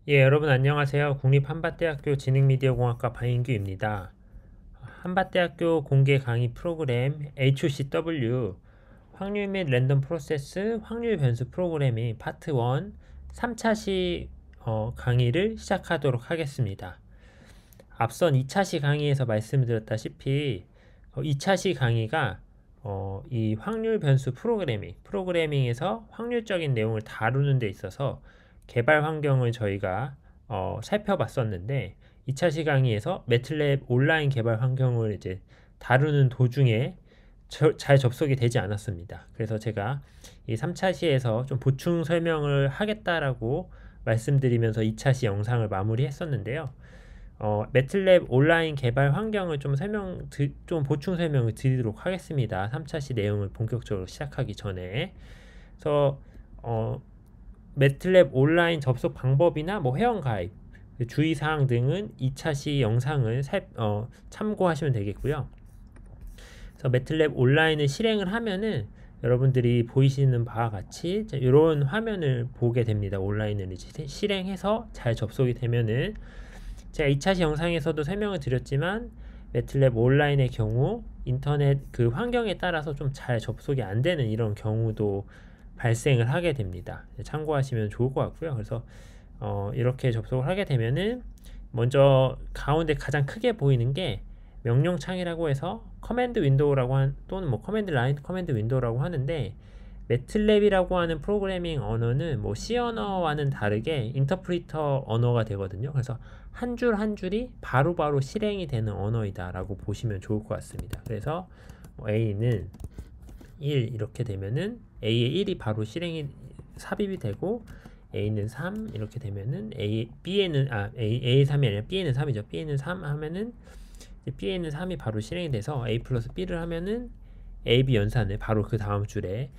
예, 여러분 안녕하세요. 국립한밭대학교 지능미디어공학과 박인규입니다. 한밭대학교 공개 강의 프로그램 HCW 확률 및 랜덤 프로세스 확률 변수 프로그래밍 파트 1 3차시 강의를 시작하도록 하겠습니다. 앞선 2차시 강의에서 말씀드렸다시피 2차시 강의가 이 확률 변수 프로그래밍에서 확률적인 내용을 다루는 데 있어서 개발 환경을 저희가 살펴봤었는데 2차시 강의에서 매틀랩 온라인 개발 환경을 이제 다루는 도중에 잘 접속이 되지 않았습니다. 그래서 제가 이 3차시에서 좀 보충 설명을 하겠다라고 말씀드리면서 2차시 영상을 마무리했었는데요. 매틀랩 온라인 개발 환경을 좀 보충 설명을 드리도록 하겠습니다. 3차시 내용을 본격적으로 시작하기 전에. 그래서, 매틀랩 온라인 접속 방법이나 뭐 회원 가입, 주의사항 등은 2차시 영상을 참고하시면 되겠고요. 그래서 매틀랩 온라인을 실행을 하면은 여러분들이 보이시는 바와 같이 이런 화면을 보게 됩니다. 온라인을 실행해서 잘 접속이 되면은 제가 2차시 영상에서도 설명을 드렸지만 매틀랩 온라인의 경우 인터넷 그 환경에 따라서 좀 잘 접속이 안 되는 이런 경우도 발생을 하게 됩니다. 참고하시면 좋을 것 같고요. 그래서 이렇게 접속을 하게 되면은 먼저 가운데 가장 크게 보이는 게 명령창이라고 해서 커맨드 윈도우라고 또는 뭐 커맨드 라인 커맨드 윈도우라고 하는데 매틀랩이라고 하는 프로그래밍 언어는 뭐 C 언어와는 다르게 인터프리터 언어가 되거든요. 그래서 한 줄 한 줄이 바로바로 실행이 되는 언어이다라고 보시면 좋을 것 같습니다. 그래서 A는 1 이렇게 되면은 A의 1이 바로 삽입이 되고 A는 3 이렇게 되면은 A의 3이 아니라 B에는 3이죠. B에는 3 하면은 B에는 3이 바로 실행이 돼서 A 플러스 B를 하면은 A, B 연산을 바로 그 다음 줄에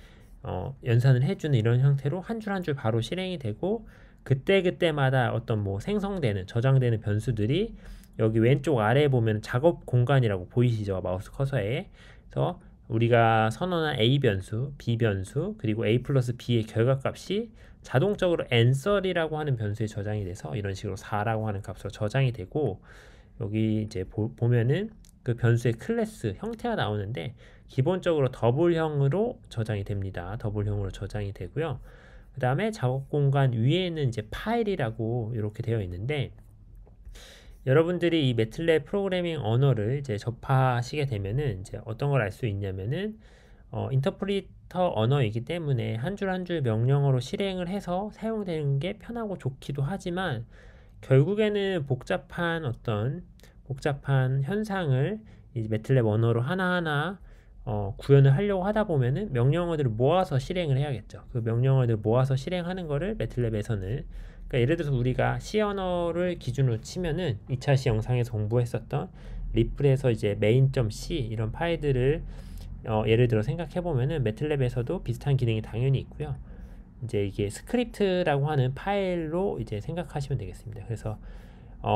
연산을 해주는 이런 형태로 한 줄 한 줄 바로 실행이 되고 그때그때마다 어떤 뭐 저장되는 변수들이 여기 왼쪽 아래에 보면 작업 공간이라고 보이시죠? 마우스 커서에. 그래서 우리가 선언한 A 변수, B 변수, 그리고 A 플러스 B의 결과값이 자동적으로 answer이라고 하는 변수에 저장이 돼서 이런 식으로 4라고 하는 값으로 저장이 되고 여기 이제 보면은 그 변수의 클래스 형태가 나오는데 기본적으로 더블형으로 저장이 됩니다. 더블형으로 저장이 되고요. 그 다음에 작업 공간 위에는 이제 파일이라고 이렇게 되어 있는데 여러분들이 이 매틀랩 프로그래밍 언어를 이제 접하시게 되면은 이제 어떤 걸 알 수 있냐면은 인터프리터 언어이기 때문에 한 줄 한 줄 명령어로 실행을 해서 사용되는 게 편하고 좋기도 하지만 결국에는 복잡한 현상을 이 매틀랩 언어로 하나하나 구현을 하려고 하다 보면은 명령어들을 모아서 실행을 해야겠죠. 그 명령어들을 모아서 실행하는 거를 매틀랩에서는 그러니까 예를 들어서 우리가 C 언어를 기준으로 치면은 2차시 영상에서 공부했었던 리플에서 이제 main.c 이런 파일들을 예를 들어 생각해 보면은 매틀랩에서도 비슷한 기능이 당연히 있고요. 이제 이게 스크립트라고 하는 파일로 이제 생각하시면 되겠습니다. 그래서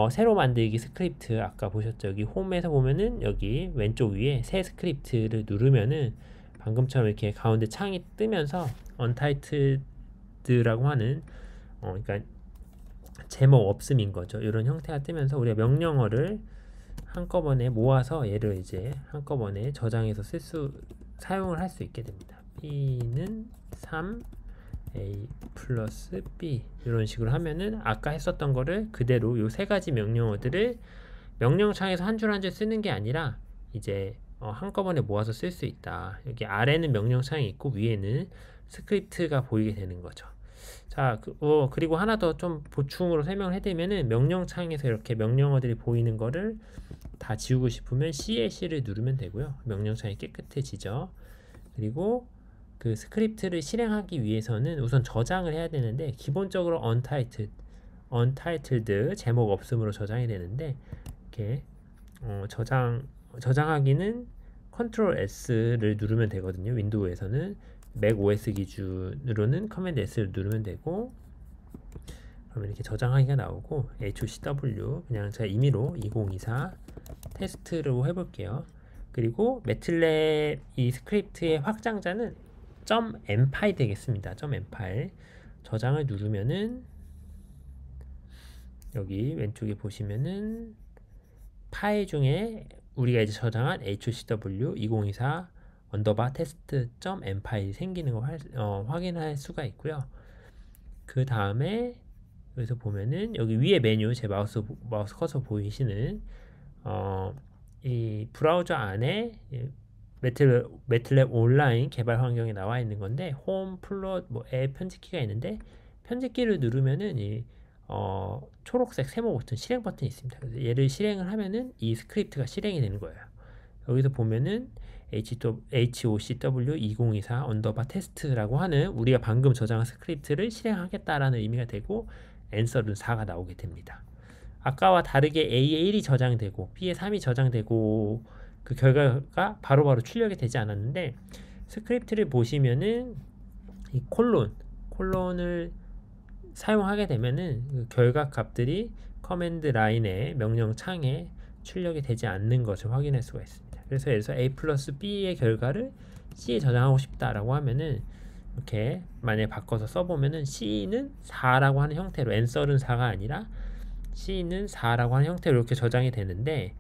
새로 만들기 스크립트 아까 보셨죠? 여기 홈에서 보면은 여기 왼쪽 위에 새 스크립트를 누르면은 방금처럼 이렇게 가운데 창이 뜨면서 untitled라고 하는 그러니까 제목 없음인 거죠. 이런 형태가 뜨면서 우리가 명령어를 한꺼번에 모아서 얘를 이제 한꺼번에 저장해서 사용을 할 수 있게 됩니다. B는 3 A 플러스 B 이런 식으로 하면은 아까 했었던 거를 그대로 요 세 가지 명령어들을 명령창에서 한 줄 한 줄 쓰는 게 아니라 이제 한꺼번에 모아서 쓸 수 있다. 여기 아래는 명령창이 있고 위에는 스크립트가 보이게 되는 거죠. 자, 그리고 하나 더 좀 보충으로 설명을 해드리면은 명령창에서 이렇게 명령어들이 보이는 거를 다 지우고 싶으면 CLC를 누르면 되고요. 명령창이 깨끗해지죠. 그리고 그 스크립트를 실행하기 위해서는 우선 저장을 해야 되는데 기본적으로 untitled 제목 없음으로 저장이 되는데 이렇게 저장하기는 Ctrl S를 누르면 되거든요. 윈도우에서는 맥 OS 기준으로는 커맨드 S를 누르면 되고 그러면 이렇게 저장하기가 나오고 HCW 그냥 제가 임의로 2024 테스트로 해볼게요. 그리고 매틀랩 이 스크립트의 확장자는 .m 파일 되겠습니다. .m 파일 저장을 누르면은 여기 왼쪽에 보시면은 파일 중에 우리가 이제 저장한 HOCW 2024 언더바 테스트.m 파일이 생기는 거 확인할 수가 있고요. 그 다음에 여기서 보면은 여기 위에 메뉴 제 마우스 커서 보이시는 이 브라우저 안에 매틀랩 온라인 개발 환경에 나와 있는 건데 홈, 플롯, 뭐 앱 편집키가 있는데 편집키를 누르면은 이 초록색 세모 버튼 실행 버튼이 있습니다. 그래서 얘를 실행을 하면은 이 스크립트가 실행이 되는 거예요. 여기서 보면은 HOCW 2024 언더바 테스트라고 하는 우리가 방금 저장한 스크립트를 실행하겠다라는 의미가 되고 앤서는 4가 나오게 됩니다. 아까와 다르게 A에 1이 저장되고 B에 3이 저장되고 그 결과가 바로바로 출력이 되지 않았는데 스크립트를 보시면은 이 콜론을 사용하게 되면은 그 결과 값들이 커맨드 라인의 명령 창에 출력이 되지 않는 것을 확인할 수가 있습니다. 그래서 여기서 A 플러스 B의 결과를 C에 저장하고 싶다라고 하면은 이렇게 만약에 바꿔서 써보면은 C는 4라고 하는 형태로 앤서는 4가 아니라 C는 4라고 하는 형태로 이렇게 저장이 되는데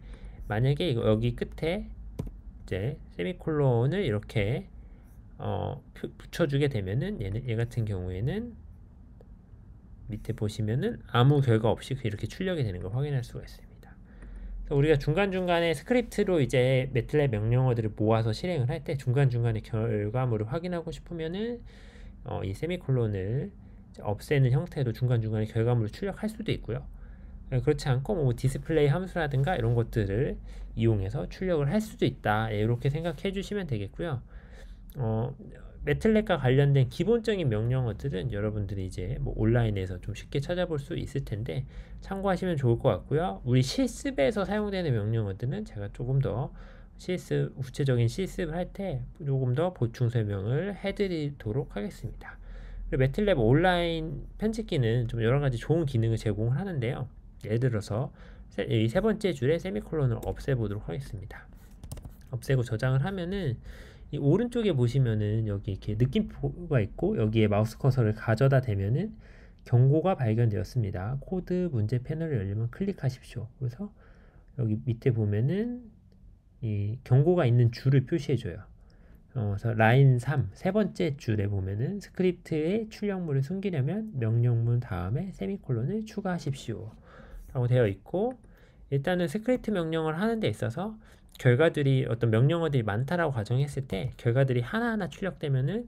만약에 여기 끝에 이제 세미콜론을 이렇게 붙여주게 되면은 얘 같은 경우에는 밑에 보시면은 아무 결과 없이 이렇게 출력이 되는 걸 확인할 수가 있습니다. 우리가 중간중간에 스크립트로 이제 매틀랩 명령어들을 모아서 실행을 할 때 중간중간에 결과물을 확인하고 싶으면은 이 세미콜론을 없애는 형태로 중간중간에 결과물을 출력할 수도 있고요. 그렇지 않고 뭐 디스플레이 함수라든가 이런 것들을 이용해서 출력을 할 수도 있다. 이렇게 생각해 주시면 되겠고요. 매틀랩과 관련된 기본적인 명령어들은 여러분들이 이제 뭐 온라인에서 좀 쉽게 찾아볼 수 있을 텐데 참고하시면 좋을 것 같고요. 우리 실습에서 사용되는 명령어들은 제가 조금 더 구체적인 실습을 할 때 조금 더 보충 설명을 해드리도록 하겠습니다. 그리고 매틀랩 온라인 편집기는 좀 여러 가지 좋은 기능을 제공을 하는데요. 예를 들어서 이 세 번째 줄에 세미콜론을 없애보도록 하겠습니다. 없애고 저장을 하면은 이 오른쪽에 보시면은 여기 이렇게 느낌표가 있고 여기에 마우스 커서를 가져다 대면은 경고가 발견되었습니다. 코드 문제 패널을 열리면 클릭하십시오. 그래서 여기 밑에 보면은 이 경고가 있는 줄을 표시해줘요. 그래서 라인 3, 세 번째 줄에 보면은 스크립트의 출력물을 숨기려면 명령문 다음에 세미콜론을 추가하십시오. 라고 되어 있고 일단은 스크립트 명령을 하는 데 있어서 결과들이 어떤 명령어들이 많다라고 가정했을 때 결과들이 하나하나 출력되면은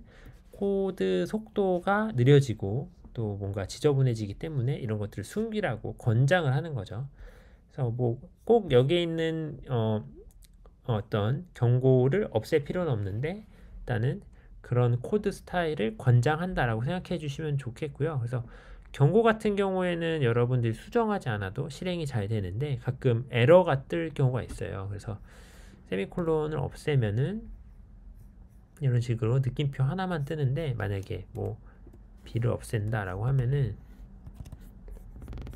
코드 속도가 느려지고 또 뭔가 지저분해지기 때문에 이런 것들을 숨기라고 권장을 하는 거죠. 그래서 뭐 꼭 여기에 있는 어떤 경고를 없앨 필요는 없는데 일단은 그런 코드 스타일을 권장한다라고 생각해 주시면 좋겠고요. 그래서 경고 같은 경우에는 여러분들이 수정하지 않아도 실행이 잘 되는데 가끔 에러가 뜰 경우가 있어요. 그래서 세미콜론을 없애면은 이런 식으로 느낌표 하나만 뜨는데 만약에 뭐 B를 없앤다 라고 하면은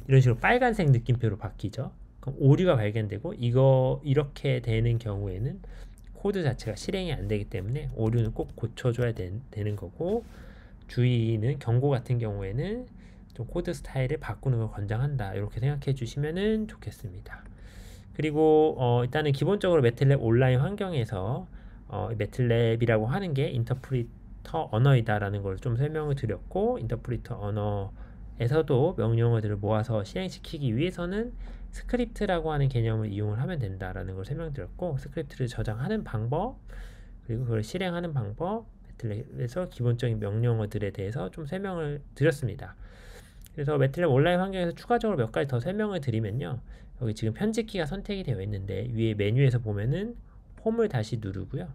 이런 식으로 빨간색 느낌표로 바뀌죠. 그럼 오류가 발견되고 이렇게 되는 경우에는 코드 자체가 실행이 안 되기 때문에 오류는 꼭 고쳐줘야 되는 거고 주의는 경고 같은 경우에는 좀 코드 스타일을 바꾸는 걸 권장한다 이렇게 생각해 주시면 좋겠습니다. 그리고 일단은 기본적으로 매틀랩 온라인 환경에서 매틀랩이라고 하는 게 인터프리터 언어이다라는 걸 좀 설명을 드렸고 인터프리터 언어에서도 명령어들을 모아서 실행시키기 위해서는 스크립트라고 하는 개념을 이용을 하면 된다라는 걸 설명드렸고 스크립트를 저장하는 방법 그리고 그걸 실행하는 방법 매틀랩에서 기본적인 명령어들에 대해서 좀 설명을 드렸습니다. 그래서 매틀랩 온라인 환경에서 추가적으로 몇 가지 더 설명을 드리면요. 여기 지금 편집키가 선택이 되어 있는데 위에 메뉴에서 보면은 홈을 다시 누르고요.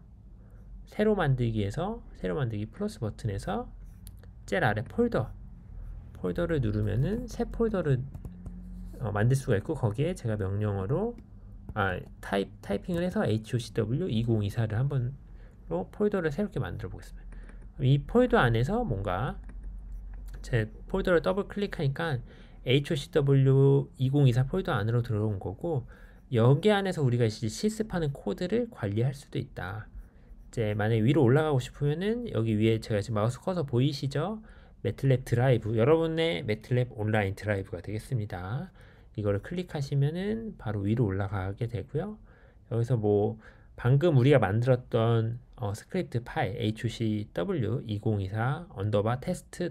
새로 만들기에서 새로 만들기 플러스 버튼에서 제일 아래 폴더를 누르면은 새 폴더를 만들 수가 있고 거기에 제가 명령어로 타이핑을 해서 HOCW 2024를 한번 폴더를 새롭게 만들어 보겠습니다. 이 폴더 안에서 뭔가 제 폴더를 더블 클릭하니까 HOCW 2024 폴더 안으로 들어온 거고 여기 안에서 우리가 이제 실습하는 코드를 관리할 수도 있다. 이제 만약에 위로 올라가고 싶으면은 여기 위에 제가 지금 마우스 커서 보이시죠? 매틀랩 드라이브, 여러분의 매틀랩 온라인 드라이브가 되겠습니다. 이거를 클릭하시면은 바로 위로 올라가게 되고요. 여기서 뭐 방금 우리가 만들었던 스크립트 파일 HCW 2024 언더바 테스트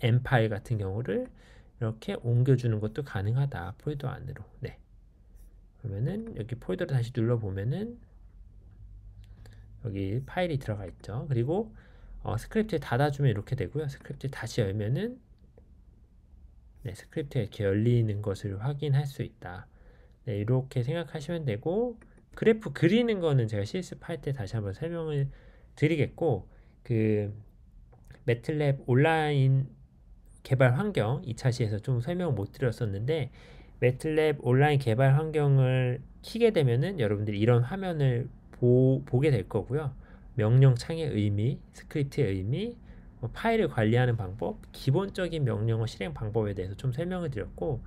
m 파일 같은 경우를 이렇게 옮겨주는 것도 가능하다. 폴더 안으로. 네. 그러면은 여기 폴더를 다시 눌러보면은 여기 파일이 들어가 있죠. 그리고 스크립트에 닫아주면 이렇게 되고요. 스크립트 다시 열면은 네, 스크립트가 이렇게 열리는 것을 확인할 수 있다. 네, 이렇게 생각하시면 되고, 그래프 그리는 거는 제가 실습할 때 다시 한번 설명을 드리겠고, 그 매틀랩 온라인 개발 환경 2차 시에서 좀 설명 못 드렸었는데, 매틀랩 온라인 개발 환경을 키게 되면은 여러분들이 이런 화면을 보게 될 거고요. 명령창의 의미, 스크립트의 의미, 파일을 관리하는 방법, 기본적인 명령어 실행 방법에 대해서 좀 설명을 드렸고,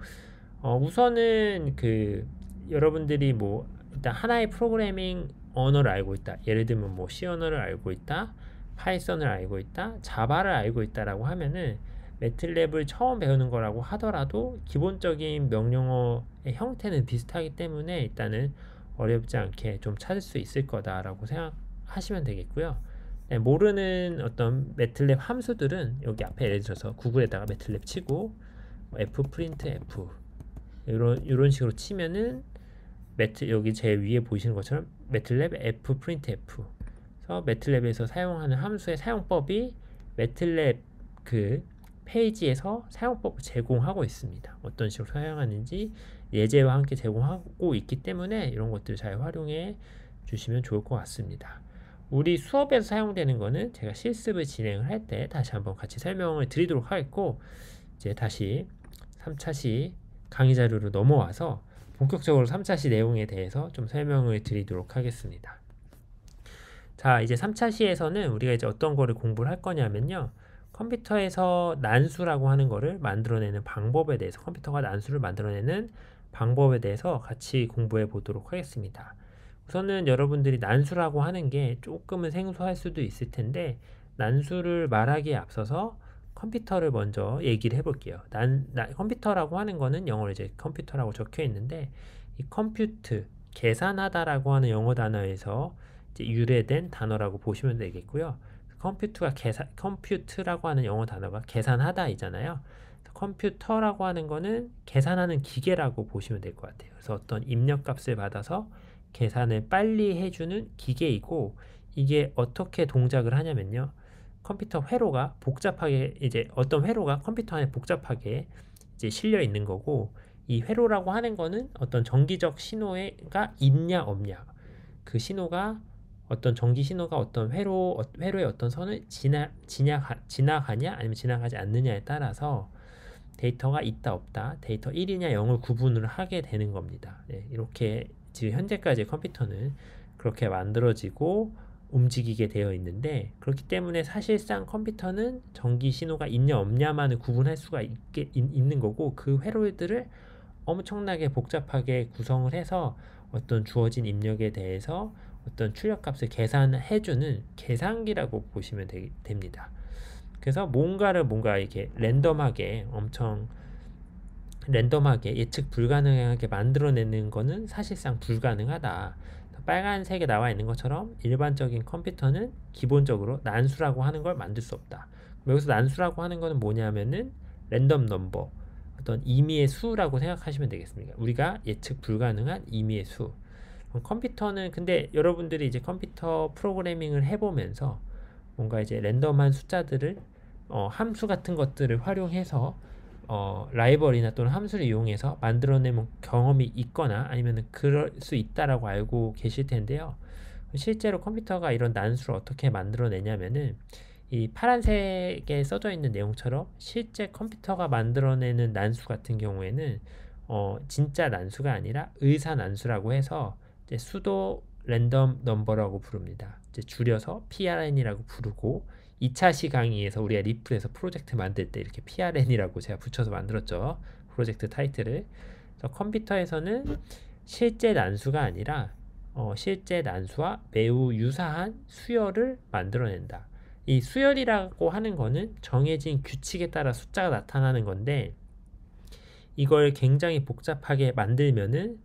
우선은 그 여러분들이 뭐 일단 하나의 프로그래밍 언어를 알고 있다. 예를 들면 뭐 C 언어를 알고 있다, 파이썬을 알고 있다, 자바를 알고 있다라고 하면은 매틀랩을 처음 배우는 거라고 하더라도 기본적인 명령어의 형태는 비슷하기 때문에 일단은 어렵지 않게 좀 찾을 수 있을 거다라고 생각하시면 되겠고요. 네, 모르는 어떤 매틀랩 함수들은 여기 앞에 예를 들어서 구글에다가 매틀랩 치고 fprint f 이런 식으로 치면은 여기 제 위에 보이시는 것처럼 매틀랩 fprint f 그래서 매틀랩에서 사용하는 함수의 사용법이 매틀랩 그 페이지에서 사용법을 제공하고 있습니다. 어떤 식으로 사용하는지 예제와 함께 제공하고 있기 때문에 이런 것들을 잘 활용해 주시면 좋을 것 같습니다. 우리 수업에서 사용되는 거는 제가 실습을 진행을 할 때 다시 한번 같이 설명을 드리도록 하겠고, 이제 다시 3차 시 강의 자료로 넘어와서 본격적으로 3차 시 내용에 대해서 좀 설명을 드리도록 하겠습니다. 자, 이제 3차 시에서는 우리가 이제 어떤 거를 공부를 할 거냐면요. 컴퓨터에서 난수라고 하는 거를 만들어내는 방법에 대해서, 컴퓨터가 난수를 만들어내는 방법에 대해서 같이 공부해 보도록 하겠습니다. 우선은 여러분들이 난수라고 하는 게 조금은 생소할 수도 있을 텐데, 난수를 말하기에 앞서서 컴퓨터를 먼저 얘기를 해볼게요. 컴퓨터라고 하는 거는 영어로 이제 컴퓨터라고 적혀 있는데, 이 컴퓨트, 계산하다라고 하는 영어 단어에서 이제 유래된 단어라고 보시면 되겠고요. 컴퓨트라고 하는 영어 단어가 계산하다이잖아요. 컴퓨터라고 하는 거는 계산하는 기계라고 보시면 될 것 같아요. 그래서 어떤 입력값을 받아서 계산을 빨리 해주는 기계이고, 이게 어떻게 동작을 하냐면요. 컴퓨터 회로가 복잡하게, 이제 어떤 회로가 컴퓨터 안에 복잡하게 이제 실려 있는 거고, 이 회로라고 하는 거는 어떤 전기적 신호가 있냐 없냐, 그 신호가 어떤 전기 신호가 어떤 회로의 어떤 선을 지나가냐 아니면 지나가지 않느냐에 따라서 데이터가 있다 없다, 데이터 1이냐 0을 구분을 하게 되는 겁니다. 네, 이렇게 지금 현재까지 컴퓨터는 그렇게 만들어지고 움직이게 되어 있는데, 그렇기 때문에 사실상 컴퓨터는 전기 신호가 있냐 없냐만을 구분할 수가 있는 거고, 그 회로들을 엄청나게 복잡하게 구성을 해서 어떤 주어진 입력에 대해서 어떤 출력값을 계산해주는 계산기라고 보시면 됩니다. 그래서 뭔가 이렇게 엄청 랜덤하게 예측 불가능하게 만들어내는 거는 사실상 불가능하다. 빨간색에 나와 있는 것처럼 일반적인 컴퓨터는 기본적으로 난수라고 하는 걸 만들 수 없다. 여기서 난수라고 하는 거는 뭐냐면은 랜덤 넘버, 어떤 임의의 수라고 생각하시면 되겠습니다. 우리가 예측 불가능한 임의의 수. 컴퓨터는, 근데 여러분들이 이제 컴퓨터 프로그래밍을 해보면서 뭔가 이제 랜덤한 숫자들을 함수 같은 것들을 활용해서 라이벌이나 또는 함수를 이용해서 만들어내는 경험이 있거나 아니면 그럴 수 있다라고 알고 계실 텐데요. 실제로 컴퓨터가 이런 난수를 어떻게 만들어내냐면은 이 파란색에 써져 있는 내용처럼 실제 컴퓨터가 만들어내는 난수 같은 경우에는 진짜 난수가 아니라 의사 난수라고 해서 이제 수도 랜덤 넘버라고 부릅니다. 이제 줄여서 PRN이라고 부르고, 2차 시 강의에서 우리가 리플에서 프로젝트 만들 때 이렇게 PRN이라고 제가 붙여서 만들었죠. 프로젝트 타이틀을. 그래서 컴퓨터에서는 실제 난수가 아니라 실제 난수와 매우 유사한 수열을 만들어낸다. 이 수열이라고 하는 거는 정해진 규칙에 따라 숫자가 나타나는 건데 이걸 굉장히 복잡하게 만들면은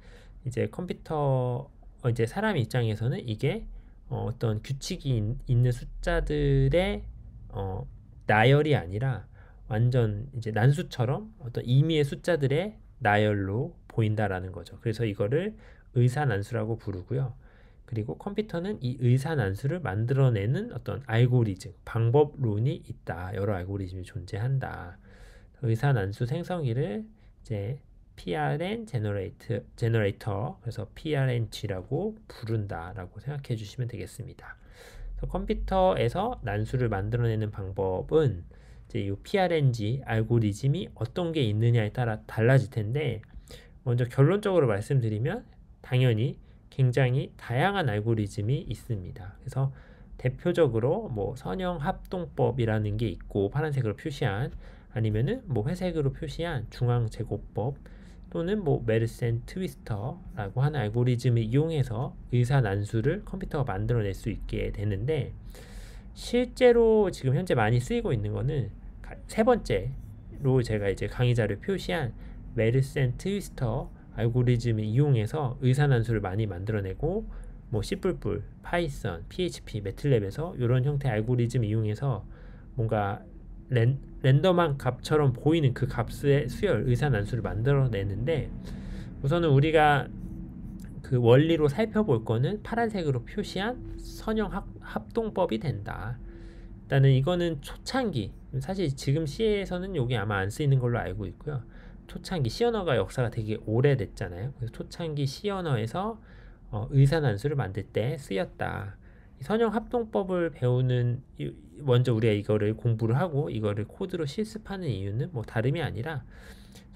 이제 컴퓨터 이제 사람 입장에서는 이게 어떤 규칙이 있는 숫자들의 어, 나열이 아니라 완전 이제 난수처럼 어떤 임의의 숫자들의 나열로 보인다라는 거죠. 그래서 이거를 의사난수라고 부르고요. 그리고 컴퓨터는 이 의사난수를 만들어내는 어떤 알고리즘, 방법론이 있다. 여러 알고리즘이 존재한다. 의사난수 생성기를 이제 PRN 제너레이터 그래서 PRNG라고 부른다라고 생각해 주시면 되겠습니다. 그래서 컴퓨터에서 난수를 만들어내는 방법은 이제 이 PRNG 알고리즘이 어떤 게 있느냐에 따라 달라질 텐데 먼저 결론적으로 말씀드리면 당연히 굉장히 다양한 알고리즘이 있습니다. 그래서 대표적으로 뭐 선형 합동법이라는 게 있고 파란색으로 표시한 아니면은 뭐 회색으로 표시한 중앙 제곱법 또는 뭐 메르센 트위스터라고 하는 알고리즘을 이용해서 의사 난수를 컴퓨터가 만들어낼 수 있게 되는데 실제로 지금 현재 많이 쓰이고 있는 거는 세 번째로 제가 이제 강의 자료에 표시한 메르센 트위스터 알고리즘을 이용해서 의사 난수를 많이 만들어내고 뭐 C++, 파이썬, PHP, 매틀랩에서 이런 형태의 알고리즘을 이용해서 뭔가 랜덤한 값처럼 보이는 그 값의 수열 의사난수를 만들어내는데 우선은 우리가 그 원리로 살펴볼 거는 파란색으로 표시한 선형 합동법이 된다. 일단은 이거는 초창기 사실 지금 C에서는 여기 아마 안 쓰이는 걸로 알고 있고요. 초창기 C 언어가 역사가 되게 오래됐잖아요. 그래서 초창기 C 언어에서 의사난수를 만들 때 쓰였다. 선형 합동법을 배우는 먼저 우리가 이거를 공부를 하고 이거를 코드로 실습하는 이유는 뭐 다름이 아니라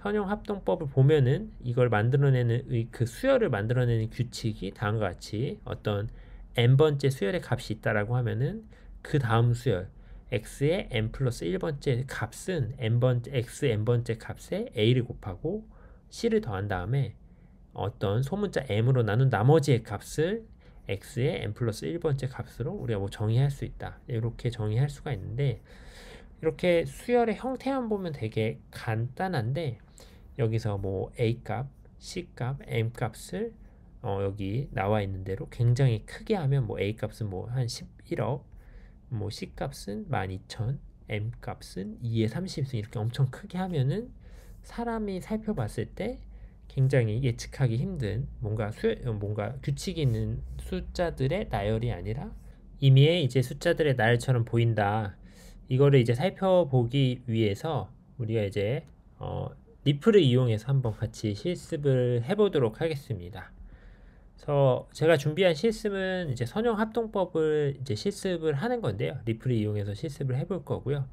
선형 합동법을 보면은 이걸 만들어내는 그 수열을 만들어내는 규칙이 다음과 같이 어떤 n번째 수열의 값이 있다라고 하면은 그 다음 수열 x의 n 플러스 1번째 값은 x n번째 값에 a를 곱하고 c를 더한 다음에 어떤 소문자 m으로 나눈 나머지의 값을 x의 n 플러스 1번째 값으로 우리가 뭐 정의할 수 있다. 이렇게 정의할 수가 있는데 이렇게 수열의 형태만 보면 되게 간단한데 여기서 뭐 a 값, c 값, m 값을 여기 나와 있는 대로 굉장히 크게 하면 뭐 a 값은 뭐 한 11억, 뭐 c 값은 12,000, m 값은 2의 30승 이렇게 엄청 크게 하면은 사람이 살펴봤을 때 굉장히 예측하기 힘든 뭔가 규칙이 있는 숫자들의 나열이 아니라 임의의 이제 숫자들의 나열처럼 보인다. 이거를 이제 살펴보기 위해서 우리가 이제 리플을 이용해서 한번 같이 실습을 해보도록 하겠습니다. 그래서 제가 준비한 실습은 이제 선형 합동법을 이제 실습을 하는 건데요. 리플을 이용해서 실습을 해볼 거고요.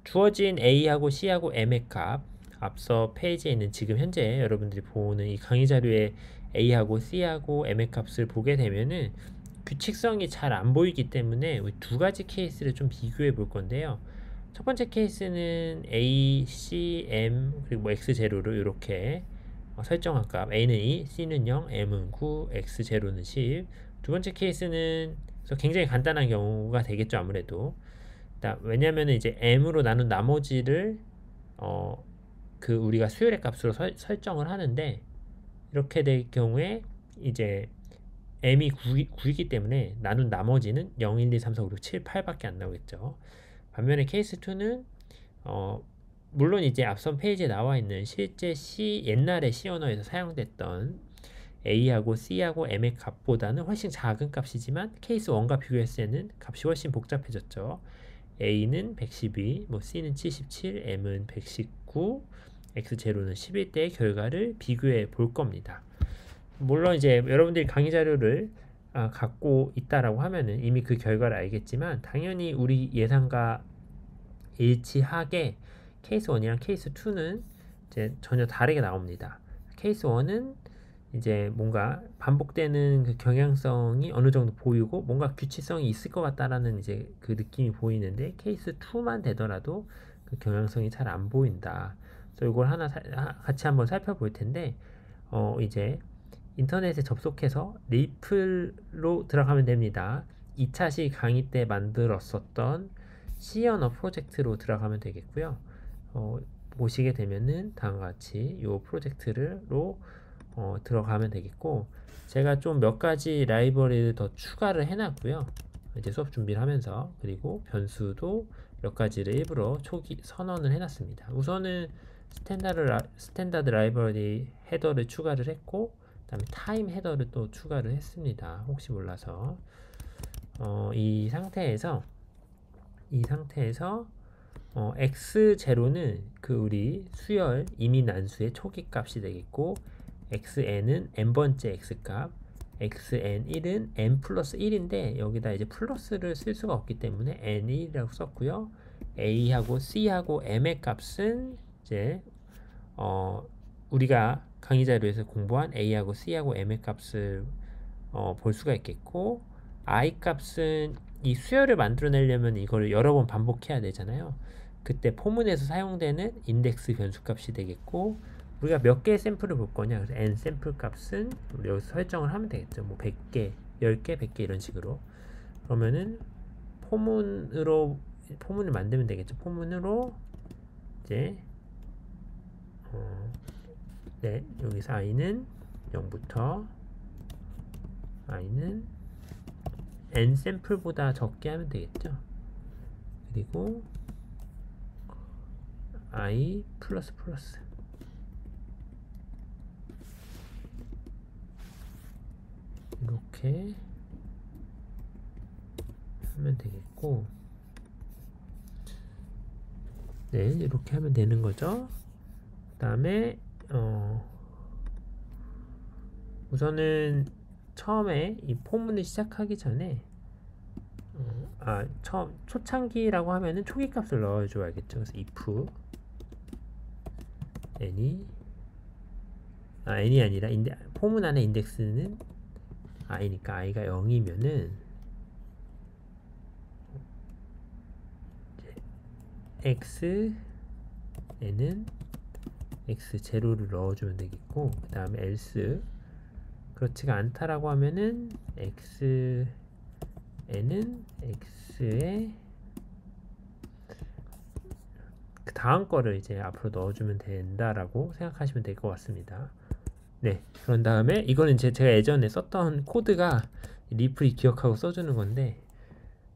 주어진 A하고 C하고 M의 값 앞서 페이지에 있는 지금 현재 여러분들이 보는 이 강의 자료에 A하고 C하고 M의 값을 보게 되면은 규칙성이 잘 안 보이기 때문에 두 가지 케이스를 좀 비교해 볼 건데요. 첫 번째 케이스는 A, C, M 그리고 뭐 X0를 이렇게 설정한 값 A는 2, C는 0, M은 9, X0는 10. 두 번째 케이스는 굉장히 간단한 경우가 되겠죠 아무래도. 왜냐하면 이제 M으로 나눈 나머지를 그 우리가 수열의 값으로 설정을 하는데 이렇게 될 경우에 이제 m이 9이기 때문에 나눈 나머지는 0, 1, 2, 3, 4, 5, 6, 7, 8밖에 안 나오겠죠. 반면에 케이스 2는 물론 이제 앞선 페이지에 나와 있는 실제 옛날에 C 언어에서 사용됐던 A하고 C하고 M의 값보다는 훨씬 작은 값이지만 케이스 1과 비교했을 때는 값이 훨씬 복잡해졌죠. A는 112, 뭐 C는 77, M은 119, X0는 11대의 결과를 비교해 볼 겁니다. 물론 이제 여러분들이 강의 자료를 갖고 있다라고 하면은 이미 그 결과를 알겠지만 당연히 우리 예상과 일치하게 케이스 1이랑 케이스 2는 이제 전혀 다르게 나옵니다. 케이스 1은 이제 뭔가 반복되는 그 경향성이 어느 정도 보이고 뭔가 규칙성이 있을 것 같다라는 이제 그 느낌이 보이는데 케이스 2만 되더라도 그 경향성이 잘 안 보인다. 그래서 이걸 하나 같이 한번 살펴볼 텐데 이제 인터넷에 접속해서 리플로 들어가면 됩니다. 2차 시 강의 때 만들었었던 C 언어 프로젝트로 들어가면 되겠고요. 보시게 되면은 다음과 같이 이 프로젝트로 들어가면 되겠고, 제가 좀 몇 가지 라이브러리를 더 추가를 해놨고요. 이제 수업 준비를 하면서, 그리고 변수도 몇 가지를 일부러 초기 선언을 해놨습니다. 우선은 스탠다드 라이브러리 헤더를 추가를 했고, 그다음에 타임 헤더를 또 추가를 했습니다. 혹시 몰라서 이 상태에서 x0는 그 우리 수열 이미 난수의 초기 값이 되겠고, xn은 n번째 x값, xn1은 n 플러스 1인데 여기다 이제 플러스를 쓸 수가 없기 때문에 n1이라고 썼고요. a하고 c하고 m의 값은 이제 우리가 강의 자료에서 공부한 a하고 c하고 m의 값을 볼 수가 있겠고, i 값은 이 수열을 만들어내려면 이걸 여러 번 반복해야 되잖아요. 그때 포문에서 사용되는 인덱스 변수값이 되겠고, 우리가 몇 개의 샘플을 볼 거냐, 그래서 n 샘플 값은 우리 여기서 설정을 하면 되겠죠. 뭐 100개, 10개, 100개 이런 식으로. 그러면은 포문을 만들면 되겠죠. 포문으로 이제 네, 여기서 i는 0부터 i는 n 샘플보다 적게 하면 되겠죠. 그리고 i 플러스 플러스 이렇게 하면 되겠고, 네, 이렇게 하면 되는 거죠. 그 다음에 우선은 처음에 이 포문을 시작하기 전에 초창기라고 하면은 초기 값을 넣어줘야겠죠. 그래서 if n이 아니라 포문 안에 인덱스는 i니까 i가 0이면은 xn은 x0를 넣어주면 되겠고, 그 다음에 else 그렇지가 않다라고 하면은 xn은 x의 그 다음 거를 이제 앞으로 넣어주면 된다라고 생각하시면 될 것 같습니다. 네, 그런 다음에 이거는 제가 예전에 썼던 코드가 리플이 기억하고 써주는 건데,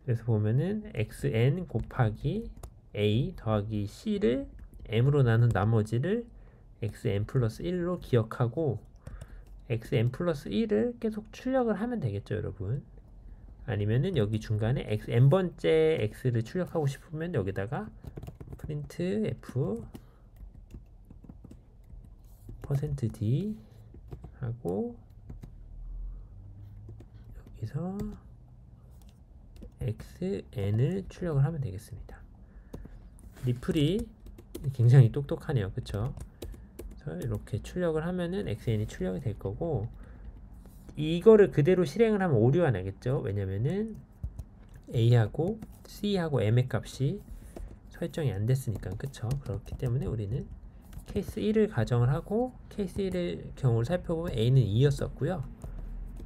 그래서 보면은 xn 곱하기 a 더하기 c를 m으로 나눈 나머지를 xn 플러스 1로 기억하고, xn 플러스 1을 계속 출력을 하면 되겠죠, 여러분. 아니면은 여기 중간에 n번째 x를 출력하고 싶으면 여기다가 printf %d 하고 여기서 xn을 출력을 하면 되겠습니다. 리플이 굉장히 똑똑하네요, 그쵸? 그래서 이렇게 출력을 하면은 xn이 출력이 될 거고, 이거를 그대로 실행을 하면 오류가 나겠죠. 왜냐면은 a하고 c하고 m의 값이 설정이 안 됐으니까, 그쵸? 그렇기 때문에 우리는 케이스 1을 가정을 하고, 케이스 1의 경우를 살펴보면 a는 2였었고요.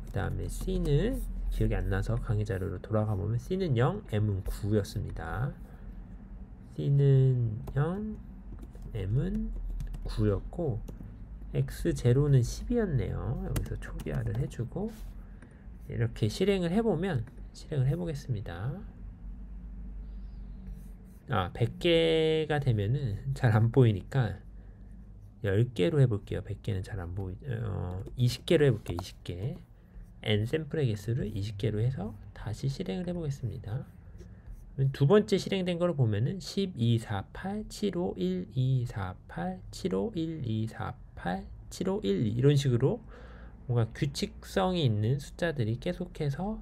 그 다음에 c는 기억이 안 나서 강의 자료로 돌아가 보면 c는 0, m은 9였습니다. c는 0, m은 9였고, x0는 10이었네요. 여기서 초기화를 해주고, 이렇게 실행을 해보겠습니다. 100개가 되면은 잘 안 보이니까 10개로 해볼게요. 100개는 잘 안 보이, 20개로 해볼게요. 20개. n 샘플의 개수를 20개로 해서 다시 실행을 해보겠습니다. 두 번째 실행된 거를 보면은 1248, 75, 1248, 75, 1248, 75, 12 이런 식으로 뭔가 규칙성이 있는 숫자들이 계속해서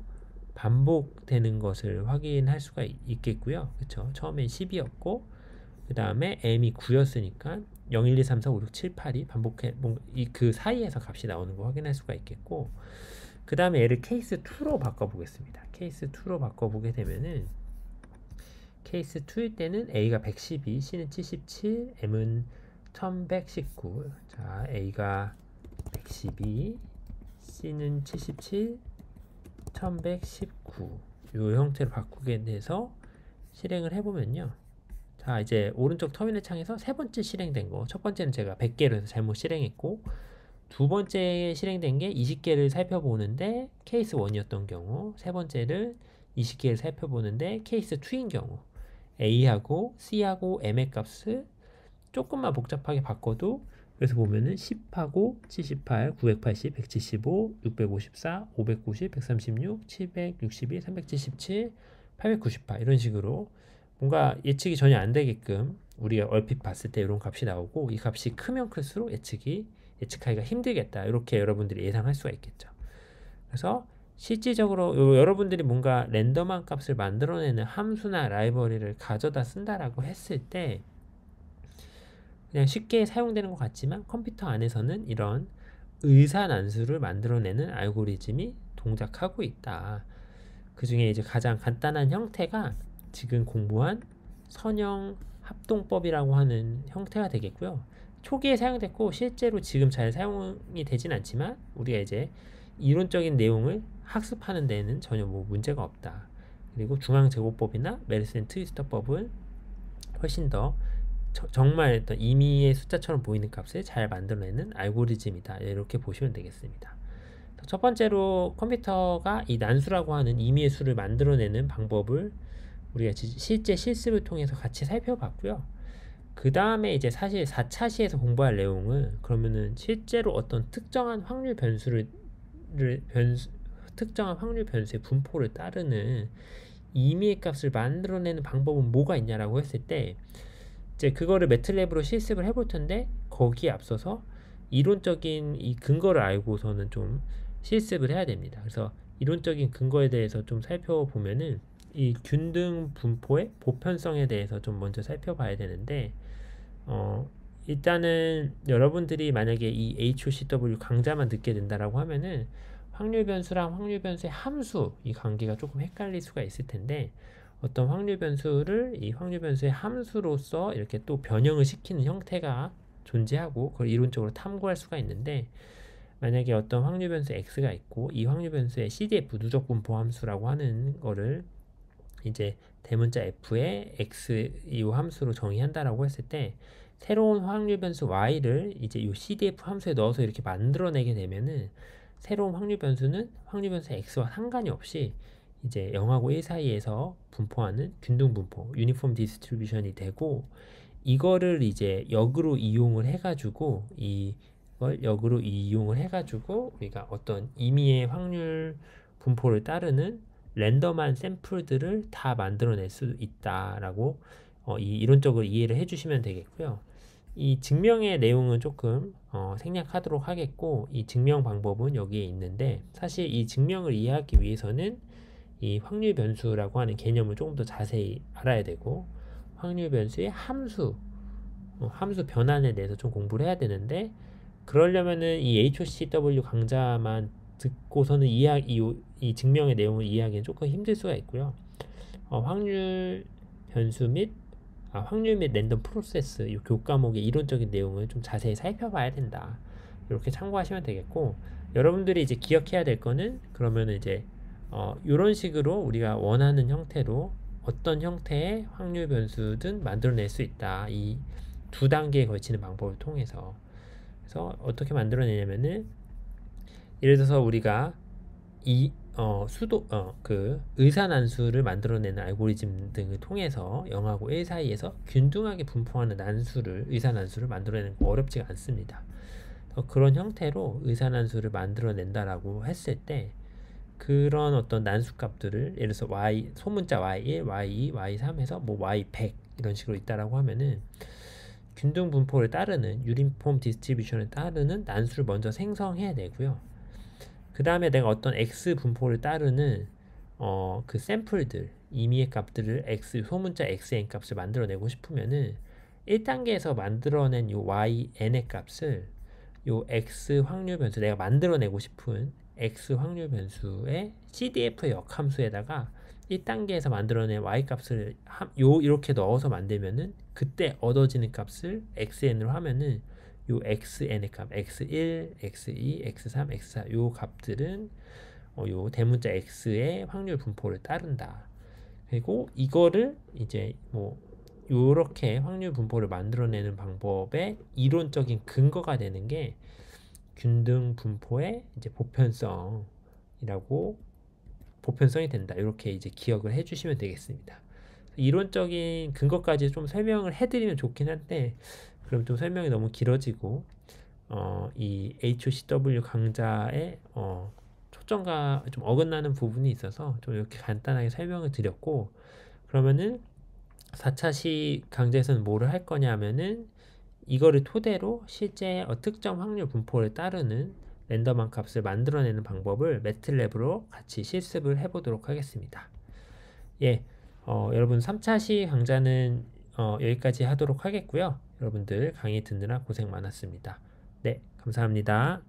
반복되는 것을 확인할 수가 있겠고요. 그쵸? 처음엔 10이었고, 그 다음에 m이 9였으니까 0, 1, 2, 3, 4, 5, 6, 7, 8이 반복해, 그 사이에서 값이 나오는 거 확인할 수가 있겠고, 그 다음에 얘를 케이스 2로 바꿔보겠습니다. 케이스 2로 바꿔보게 되면은, 케이스 2일 때는 a가 112, c는 77, m은 1119. 자, a가 112, c는 77, 1119. 요 형태로 바꾸게 돼서 실행을 해보면요. 자, 이제 오른쪽 터미널 창에서 세 번째 실행된 거, 첫 번째는 제가 100개를 해서 잘못 실행했고, 두 번째 실행된 게 20개를 살펴보는데 케이스 1이었던 경우, 세 번째를 20개를 살펴보는데 케이스 2인 경우, A하고 C하고 M의 값을 조금만 복잡하게 바꿔도, 그래서 보면은 10하고 78, 980, 175, 654, 590, 136, 762, 377, 898 이런 식으로 뭔가 예측이 전혀 안 되게끔 우리가 얼핏 봤을 때 이런 값이 나오고, 이 값이 크면 클수록 예측하기가 힘들겠다, 이렇게 여러분들이 예상할 수가 있겠죠. 그래서 실질적으로 여러분들이 뭔가 랜덤한 값을 만들어내는 함수나 라이브러리를 가져다 쓴다라고 했을 때 그냥 쉽게 사용되는 것 같지만, 컴퓨터 안에서는 이런 의사난수를 만들어내는 알고리즘이 동작하고 있다. 그 중에 이제 가장 간단한 형태가 지금 공부한 선형 합동법이라고 하는 형태가 되겠고요. 초기에 사용됐고 실제로 지금 잘 사용이 되진 않지만, 우리가 이제 이론적인 내용을 학습하는 데는 전혀 뭐 문제가 없다. 그리고 중앙제곱법이나 메르센 트위스터법은 훨씬 더 정말 어떤 임의의 숫자처럼 보이는 값을 잘 만들어내는 알고리즘이다, 이렇게 보시면 되겠습니다. 첫 번째로 컴퓨터가 이 난수라고 하는 임의의 수를 만들어내는 방법을 우리가 실제 실습을 통해서 같이 살펴봤고요. 그 다음에 이제 사실 4차 시에서 공부할 내용은, 그러면은 실제로 어떤 특정한 확률 변수의 분포를 따르는 임의의 값을 만들어내는 방법은 뭐가 있냐라고 했을 때, 이제 그거를 매틀랩으로 실습을 해볼 텐데, 거기에 앞서서 이론적인 이 근거를 알고서는 좀 실습을 해야 됩니다. 그래서 이론적인 근거에 대해서 좀 살펴보면은 이 균등 분포의 보편성에 대해서 좀 먼저 살펴봐야 되는데, 일단은 여러분들이 만약에 이 HOCW 강좌만 듣게 된다라고 하면은 확률 변수랑 확률 변수의 함수, 이 관계가 조금 헷갈릴 수가 있을 텐데, 어떤 확률 변수를 이 확률 변수의 함수로서 이렇게 또 변형을 시키는 형태가 존재하고, 그걸 이론적으로 탐구할 수가 있는데, 만약에 어떤 확률 변수 x가 있고 이 확률 변수의 CDF 누적 분포 함수라고 하는 거를 이제 대문자 f의 x 이 함수로 정의한다라고 했을 때, 새로운 확률 변수 y를 이제 이 CDF 함수에 넣어서 이렇게 만들어내게 되면은, 새로운 확률 변수는 확률 변수 x와 상관이 없이 이제 0하고 1 사이에서 분포하는 균등 분포, 유니폼 디스트리뷰션이 되고, 이거를 이제 역으로 이용을 해가지고 우리가 어떤 임의의 확률 분포를 따르는 랜덤한 샘플들을 다 만들어낼 수 있다라고 이론적으로 이해를 해주시면 되겠고요. 이 증명의 내용은 조금 생략하도록 하겠고, 이 증명 방법은 여기에 있는데, 사실 이 증명을 이해하기 위해서는 이 확률 변수라고 하는 개념을 조금 더 자세히 알아야 되고, 확률 변수의 함수 변환에 대해서 좀 공부를 해야 되는데, 그러려면은 이 HOCW 강좌만 듣고서는 이 증명의 내용을 이해하기는 조금 힘들 수가 있고요. 확률 및 랜덤 프로세스 이 교과목의 이론적인 내용을 좀 자세히 살펴봐야 된다, 이렇게 참고하시면 되겠고, 여러분들이 이제 기억해야 될 거는, 그러면은 이제 이런 식으로 우리가 원하는 형태로 어떤 형태의 확률 변수든 만들어낼 수 있다, 이 두 단계에 걸치는 방법을 통해서. 그래서 어떻게 만들어내냐면은, 예를 들어서 우리가 그 의사난수를 만들어내는 알고리즘 등을 통해서 0하고 1 사이에서 균등하게 분포하는 의사난수를 만들어내는 거 어렵지가 않습니다. 그런 형태로 의사난수를 만들어낸다라고 했을 때, 그런 어떤 난수값들을 예를 들어서 소문자 y1, y2, y3 해서 뭐 y100 이런 식으로 있다라고 하면은, 균등 분포를 따르는 유니폼 디스트리뷰션을 따르는 난수를 먼저 생성해야 되고요. 그 다음에 내가 어떤 x 분포를 따르는 그 샘플들, 임의의 값들을 소문자 xn 값을 만들어내고 싶으면은 1단계에서 만들어낸 요yn의 값을 요 x 확률 변수, 내가 만들어내고 싶은 x 확률 변수의 CDF 역함수에다가 1단계에서 만들어낸 y값을 이렇게 넣어서 만들면은, 그때 얻어지는 값을 xn으로 하면은 요 xn의 값 x1, x2, x3, x4 요 값들은 요 대문자 x의 확률 분포를 따른다. 그리고 이거를 이제 뭐 요렇게 확률 분포를 만들어내는 방법의 이론적인 근거가 되는 게 균등 분포의 이제 보편성이 된다. 이렇게 이제 기억을 해주시면 되겠습니다. 이론적인 근거까지 좀 설명을 해드리면 좋긴 한데 그럼 좀 설명이 너무 길어지고 이 HOCW 강좌의 초점과 좀 어긋나는 부분이 있어서 좀 이렇게 간단하게 설명을 드렸고, 그러면은 4차 시 강좌에서는 뭐를 할 거냐 하면은 이거를 토대로 실제 특정 확률 분포를 따르는 랜덤한 값을 만들어내는 방법을 매틀랩으로 같이 실습을 해보도록 하겠습니다. 예, 여러분 3차 시 강좌는 여기까지 하도록 하겠고요. 여러분들 강의 듣느라 고생 많았습니다. 네, 감사합니다.